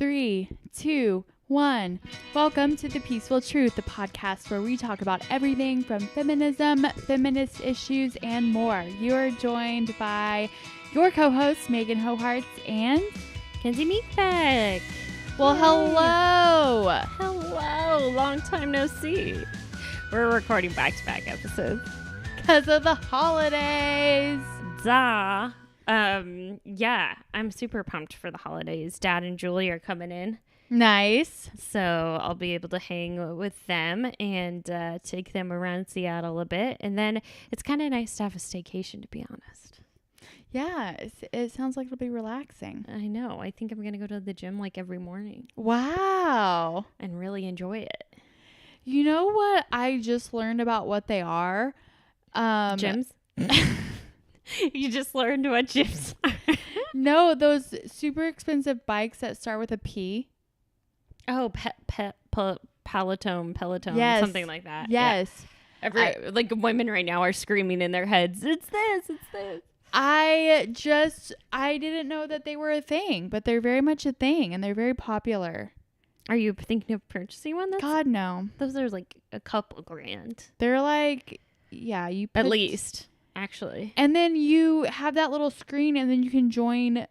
3, 2, 1. Welcome to The Peaceful Truth, the podcast where we talk about everything from feminism, feminist issues, and more. You are joined by your co-hosts, Megan Hoharts and Kenzie and Meghan. Well, hello. Hello. Long time no see. We're recording back-to-back episodes. Because of the holidays. Duh. Yeah, I'm super pumped for the holidays. Dad and Julie are coming in. Nice. So I'll be able to hang with them and take them around Seattle a bit. And then it's kind of nice to have a staycation, to be honest. Yeah, it sounds like it'll be relaxing. I know. I think I'm going to go to the gym like every morning. Wow. And really enjoy it. You know what I just learned about what they are? Gyms? You just learned what gyms are. No, those super expensive bikes that start with a P. Oh, Peloton, yes. Something like that. Yes. Yeah. Like women right now are screaming in their heads, it's this. I didn't know that they were a thing, but they're very much a thing and they're very popular. Are you thinking of purchasing one? God, no. Those are like a couple grand. They're like, yeah, at least, actually. And then you have that little screen and then you can join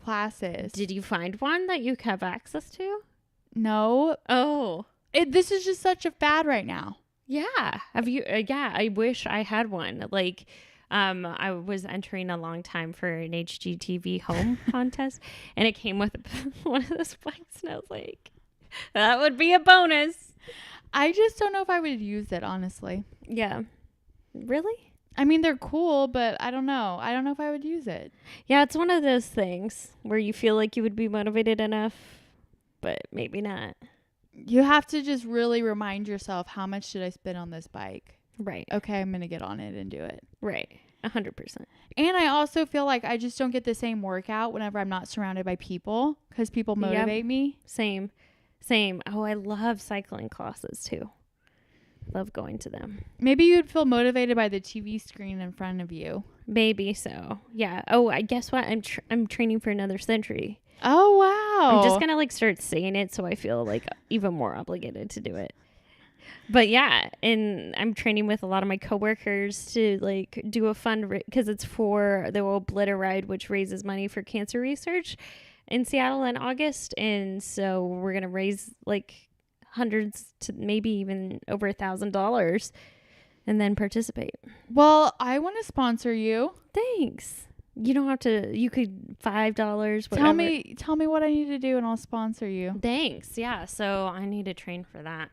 classes. Did you find one that you have access to? No. Oh. This is just such a fad right now. Yeah. Have you? Yeah, I wish I had one. Like, I was entering a long time for an HGTV home contest, and it came with one of those bikes, and I was like, that would be a bonus. I just don't know if I would use it, honestly. Yeah. Really? I mean, they're cool, but I don't know. I don't know if I would use it. Yeah, it's one of those things where you feel like you would be motivated enough, but maybe not. You have to just really remind yourself, how much should I spend on this bike? Right. Okay, I'm going to get on it and do it. Right. 100%. And I also feel like I just don't get the same workout whenever I'm not surrounded by people because people motivate me. Same. Oh, I love cycling classes too. Love going to them. Maybe you'd feel motivated by the TV screen in front of you. Maybe so. Yeah. Oh, I guess what? I'm training for another century. Oh, wow. I'm just going to like start saying it so I feel like even more obligated to do it. But yeah, and I'm training with a lot of my coworkers to like do a fund because it's for the Obliter Ride, which raises money for cancer research in Seattle in August. And so we're going to raise like hundreds to maybe even over $1,000 and then participate. Well, I want to sponsor you. Thanks. You don't have to, you could $5, whatever. Tell me what I need to do and I'll sponsor you. Thanks. Yeah. So I need to train for that.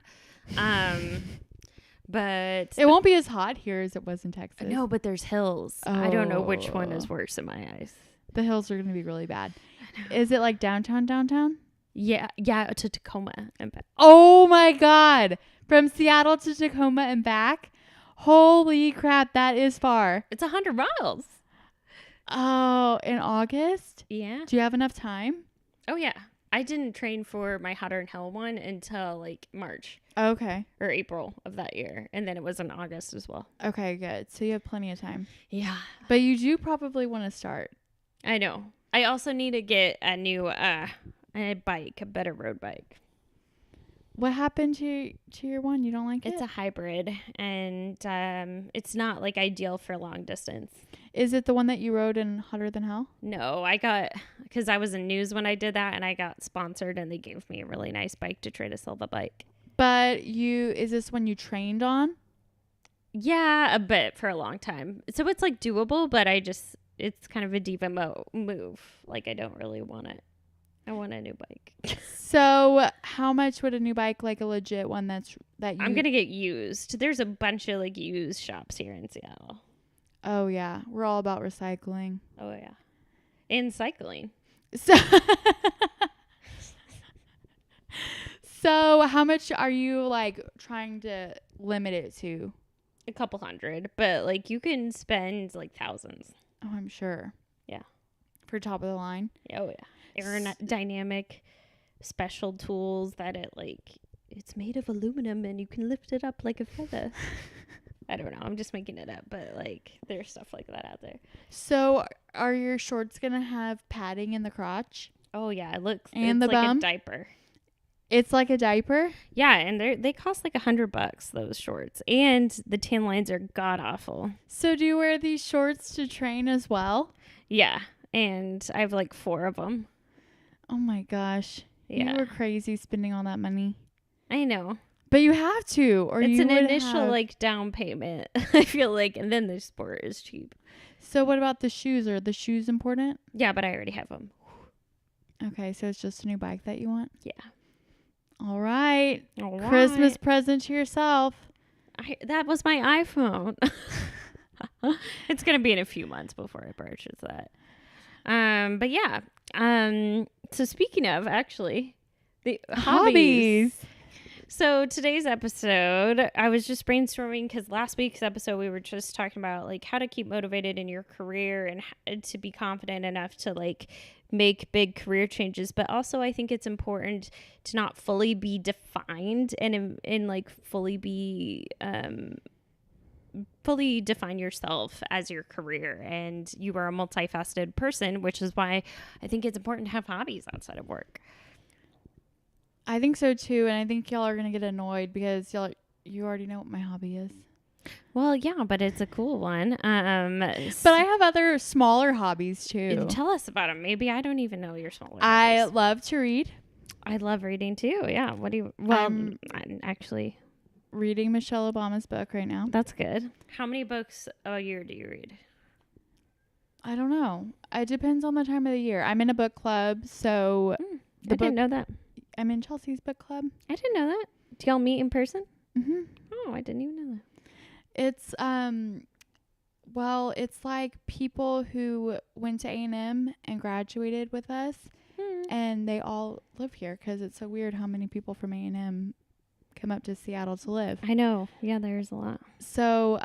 But it won't be as hot here as it was in Texas. No, but there's hills. Oh. I don't know which one is worse in my eyes. The hills are going to be really bad. Is it like downtown? Yeah, to Tacoma and back. Oh my God. From Seattle to Tacoma and back? Holy crap, that is far. It's 100 miles. Oh, in August? Yeah. Do you have enough time? Oh, yeah. I didn't train for my Hotter and Hell one until like March. Okay. Or April of that year. And then it was in August as well. Okay, good. So you have plenty of time. Yeah. But you do probably want to start. I know. I also need to get a new a bike, a better road bike. What happened to your one? You don't like it? It's a hybrid, and it's not like ideal for long distance. Is it the one that you rode in Hotter Than Hell? No, I got, because I was in news when I did that, and I got sponsored, and they gave me a really nice bike to try to sell the bike. But is this one you trained on? Yeah, a bit for a long time. So it's like doable, but it's kind of a diva move. Like I don't really want it. I want a new bike. So how much would a new bike, like a legit one I'm going to get used. There's a bunch of like used shops here in Seattle. Oh yeah. We're all about recycling. Oh yeah. And cycling. So how much are you like trying to limit it to? A couple hundred, but like you can spend like thousands. Oh, I'm sure. Yeah. For top of the line. Oh yeah. Aerodynamic special tools that it's made of aluminum and you can lift it up like a feather. I don't know. I'm just making it up, but like there's stuff like that out there. So are your shorts going to have padding in the crotch? Oh yeah, And it's the like bum. a diaper. It's like a diaper. Yeah, and they cost like $100, those shorts, and the tan lines are god awful. So do you wear these shorts to train as well? Yeah, and I have like 4 of them. Oh my gosh. Yeah, You were crazy spending all that money. I know. But you have to, or It's you an would initial have... like down payment. I feel like, and then the sport is cheap. So what about the shoes? Are the shoes important? Yeah, but I already have them. Okay, so it's just a new bike that you want? Yeah. All right. All right. Christmas present to yourself. That was my iPhone. It's gonna be in a few months before I purchase that. But yeah. So speaking of, actually, the hobbies. So today's episode, I was just brainstorming because last week's episode we were just talking about like how to keep motivated in your career and to be confident enough to like make big career changes. But also I think it's important to not fully be defined and like fully be fully define yourself as your career, and you are a multifaceted person, which is why I think it's important to have hobbies outside of work. I think so too, and I think y'all are gonna get annoyed because you already know what my hobby is. Well, yeah, but it's a cool one. But I have other smaller hobbies too. Tell us about them. Maybe I don't even know your smaller I hobbies. love to read. I love reading too. Yeah. What do you? Well, I'm actually reading Michelle Obama's book right now. That's good. How many books a year do you read? I don't know. It depends on the time of the year. I'm in a book club, so I didn't know that. I'm in Chelsea's book club. I didn't know that. Do y'all meet in person? Mm-hmm. Oh, I didn't even know that. It's well, it's like people who went to A&M and graduated with us, and they all live here because it's so weird how many people from A&M come up to Seattle to live. I know. Yeah, there's a lot. So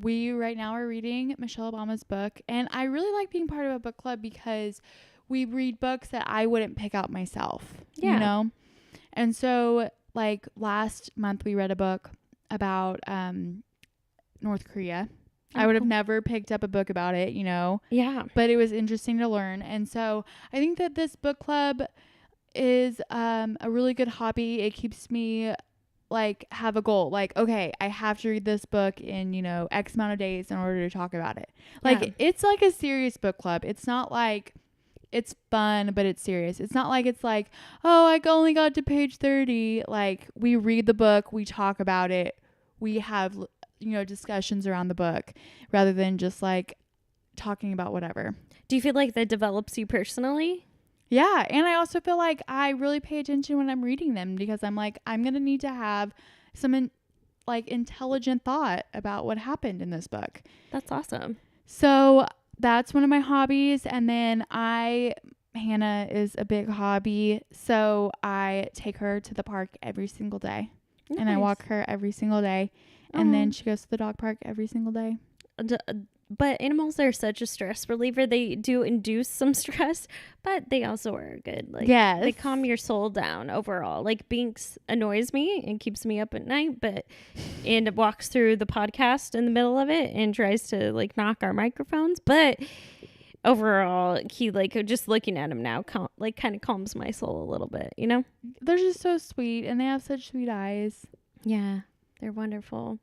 we right now are reading Michelle Obama's book, and I really like being part of a book club because we read books that I wouldn't pick out myself. Yeah. You know? And so like last month we read a book about North Korea. I would have never picked up a book about it, you know. Yeah. But it was interesting to learn. And so I think that this book club is a really good hobby. It keeps me like have a goal. Like, okay, I have to read this book in, you know, X amount of days in order to talk about it. Like it's like a serious book club. It's not like it's fun, but it's serious. It's not like it's like, oh, I only got to page 30. Like we read the book, we talk about it, we have, you know, discussions around the book rather than just like talking about whatever. Do you feel like that develops you personally? Yeah. And I also feel like I really pay attention when I'm reading them because I'm like, I'm going to need to have some intelligent thought about what happened in this book. That's awesome. So that's one of my hobbies. And then Hannah is a big hobby. So I take her to the park every single day. Nice. And I walk her every single day. And then she goes to the dog park every single day. But animals are such a stress reliever. They do induce some stress, but they also are good. Like, yes. They calm your soul down overall. Like Binks annoys me and keeps me up at night, and walks through the podcast in the middle of it and tries to like knock our microphones. But overall, he just looking at him now, kind of calms my soul a little bit, you know? They're just so sweet and they have such sweet eyes. Yeah, they're wonderful.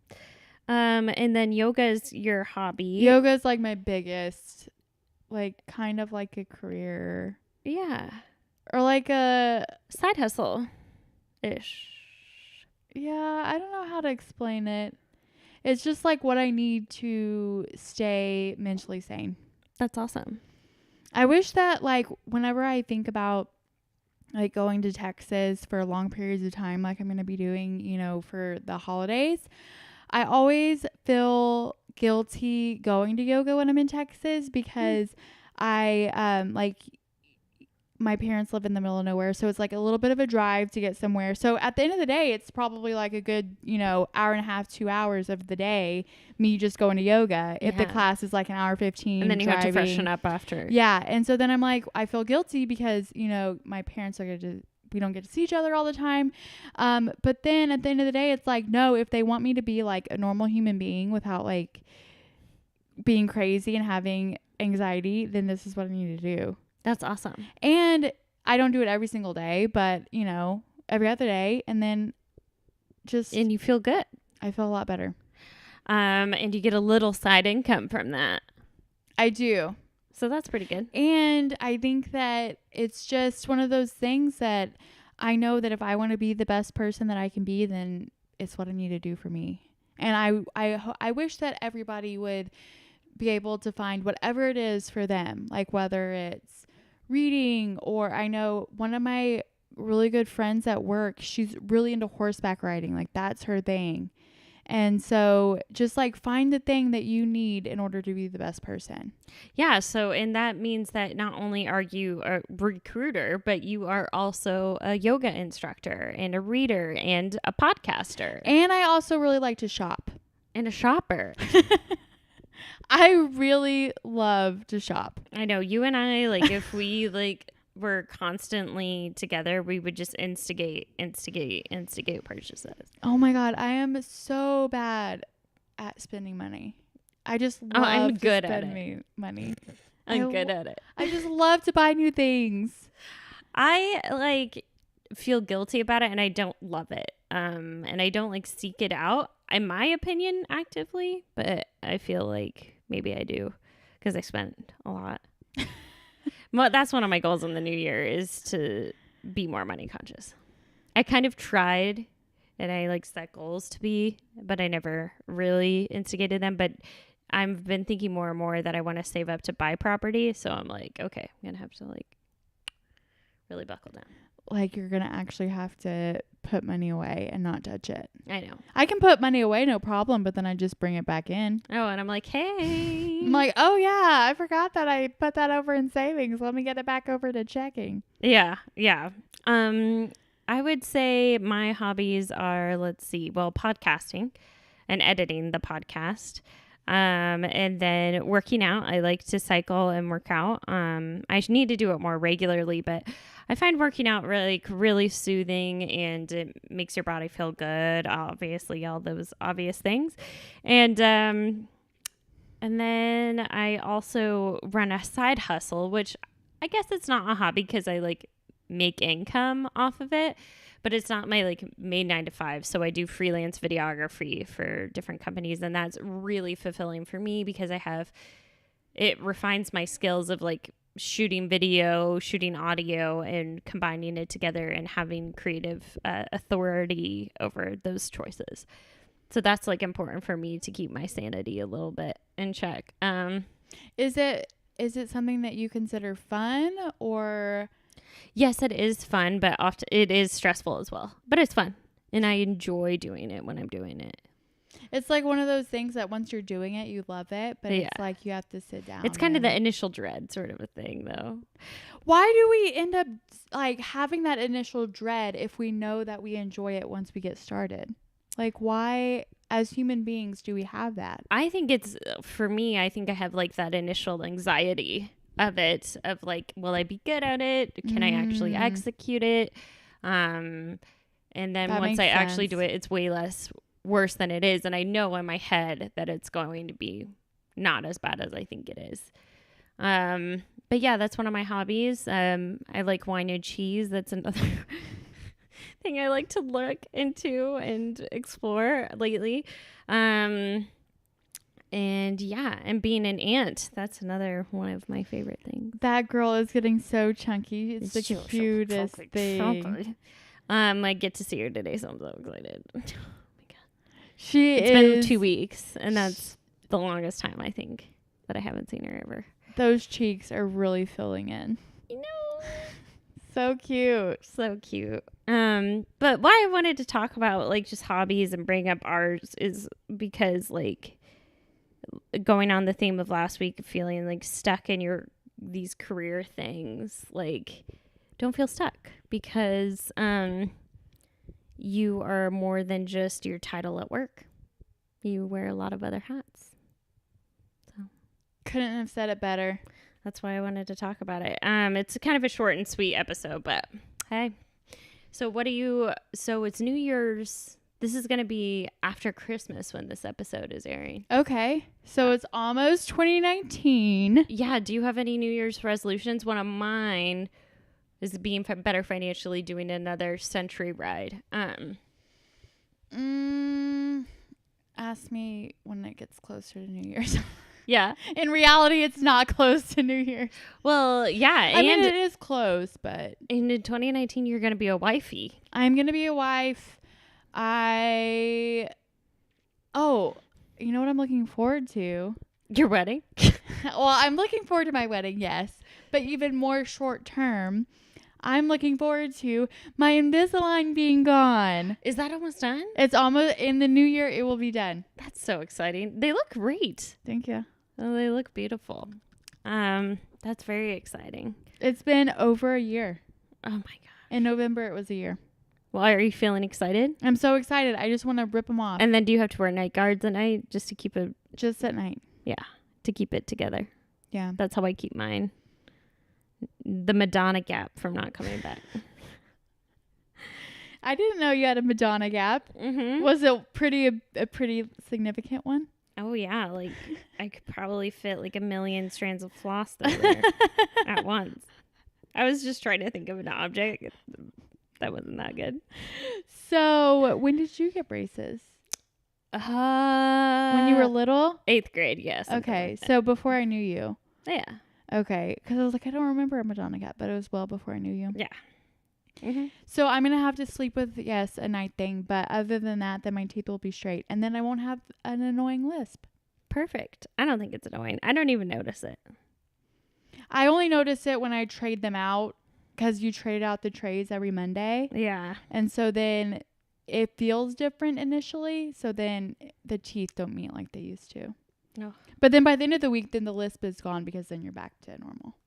And then yoga is your hobby. Yoga is like my biggest, like kind of like a career. Yeah. Or like a side hustle ish. Yeah, I don't know how to explain it. It's just like what I need to stay mentally sane. That's awesome. I wish that like whenever I think about like going to Texas for long periods of time, like I'm going to be doing, you know, for the holidays, I always feel guilty going to yoga when I'm in Texas because I like my parents live in the middle of nowhere, so it's like a little bit of a drive to get somewhere. So at the end of the day, it's probably like a good, you know, hour and a half, 2 hours of the day me just going to yoga. If the class is like an hour 15, and then you have to freshen up after. Yeah, and so then I'm like, I feel guilty because, you know, my parents are we don't get to see each other all the time. But then at the end of the day, it's like, no, if they want me to be like a normal human being without like being crazy and having anxiety, then this is what I need to do. That's awesome. And I don't do it every single day, but, every other day. And then and you feel good. I feel a lot better. And you get a little side income from that. I do. So that's pretty good. And I think that it's just one of those things that I know that if I want to be the best person that I can be, then it's what I need to do for me. And I wish that everybody would be able to find whatever it is for them, like whether it's reading, or I know one of my really good friends at work, she's really into horseback riding. Like that's her thing. And so just like find the thing that you need in order to be the best person. Yeah. So, and that means that not only are you a recruiter, but you are also a yoga instructor and a reader and a podcaster. And I also really like to shop. And a shopper. I really love to shop. I know you and I, like, if we were constantly together, we would just instigate purchases. Oh my God. I am so bad at spending money. I just love to spend money. I'm good at it. I just love to buy new things. I feel guilty about it and I don't love it. And I don't seek it out, in my opinion, actively, but I feel like maybe I do because I spend a lot. Well, that's one of my goals in the new year is to be more money conscious. I kind of tried and I set goals to be, but I never really instigated them. But I've been thinking more and more that I want to save up to buy property. So I'm like, okay, I'm going to have to really buckle down. You're going to actually have to put money away and not touch it. I know. I can put money away, no problem, but then I just bring it back in. Oh, and I'm like, hey. I'm like, oh yeah, I forgot that I put that over in savings. Let me get it back over to checking. Yeah. I would say my hobbies are, podcasting and editing the podcast. And then working out. I like to cycle and work out. I need to do it more regularly, but I find working out really soothing and it makes your body feel good. Obviously, all those obvious things. And then I also run a side hustle, which I guess it's not a hobby because I make income off of it, but it's not my main 9 to 5. So I do freelance videography for different companies, and that's really fulfilling for me because it refines my skills of shooting video, shooting audio, and combining it together and having creative authority over those choices. So that's important for me to keep my sanity a little bit in check. Is it something that you consider fun or? Yes, it is fun, but often it is stressful as well. But it's fun, and I enjoy doing it when I'm doing it. It's one of those things that once you're doing it, you love it, but yeah. It's you have to sit down. It's kind of the initial dread sort of a thing, though. Why do we end up having that initial dread if we know that we enjoy it once we get started? Why, as human beings, do we have that? I think for me, I think I have that initial anxiety of it, of will I be good at it? Can I actually execute it? And then once I actually do it, it's way less worse than it is. And I know in my head that it's going to be not as bad as I think it is. But yeah, that's one of my hobbies. I like wine and cheese. That's another thing I like to look into and explore lately. And yeah, and being an aunt, that's another one of my favorite things. That girl is getting so chunky. It's the cutest thing. I get to see her today, so I'm so excited. Oh my God. It's been 2 weeks, and that's the longest time I think that I haven't seen her ever. Those cheeks are really filling in. You know. So cute. So cute. But why I wanted to talk about just hobbies and bring up ours is because going on the theme of last week, feeling stuck in these career things, don't feel stuck because you are more than just your title at work. You wear a lot of other hats. So couldn't have said it better. That's why I wanted to talk about it. It's kind of a short and sweet episode, but hey. So it's New Year's. This is going to be after Christmas when this episode is airing. Okay. So it's almost 2019. Yeah. Do you have any New Year's resolutions? One of mine is being better financially, doing another century ride. Ask me when it gets closer to New Year's. Yeah. In reality, it's not close to New Year's. Well, yeah. I mean, it is close, but... in 2019, you're going to be a wifey. I'm going to be a wife. Oh, you know what I'm looking forward to? Your wedding? Well, I'm looking forward to my wedding, yes. But even more short term, I'm looking forward to my Invisalign being gone. Is that almost done? It's almost... in the new year, it will be done. That's so exciting. They look great. Thank you. Oh, they look beautiful. That's very exciting. It's been over a year. Oh my god. In November, it was a year. Well, are you feeling excited? I'm so excited. I just want to rip them off. And then do you have to wear night guards at night just to keep it? Just at night. Yeah, to keep it together. Yeah. That's how I keep mine. The Madonna gap from not coming back. I didn't know you had a Madonna gap. Mm-hmm. Was it a pretty significant one? Oh yeah, like I could probably fit like 1 million strands of floss there at once. I was just trying to think of an object that wasn't that good. So when did you get braces? When you were little? 8th grade, yes. Okay, like so before I knew you. Yeah. Okay, because I was like, I don't remember a Madonna gap, but it was well before I knew you. Yeah. Mm-hmm. So I'm gonna have to sleep with a night thing, but other than that, then my teeth will be straight, and then I won't have an annoying lisp. Perfect. I don't think it's annoying. I don't even notice it. I only notice it when I trade them out, because you trade out the trays every Monday. Yeah. And so then it feels different initially. So then the teeth don't meet like they used to. No. But then by the end of the week, then the lisp is gone because then you're back to normal.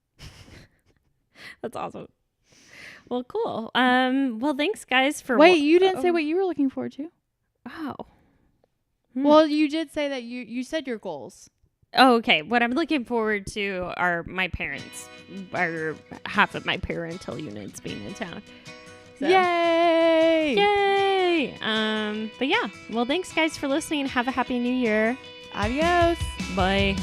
That's awesome. Well, cool. Well, thanks guys for... Wait, you didn't say what you were looking forward to. Oh. Well, you did say that you said your goals. Oh, okay. What I'm looking forward to are my parents, or half of my parental units being in town. So. Yay! Yay! But yeah. Well, thanks guys for listening. Have a happy new year. Adios. Bye.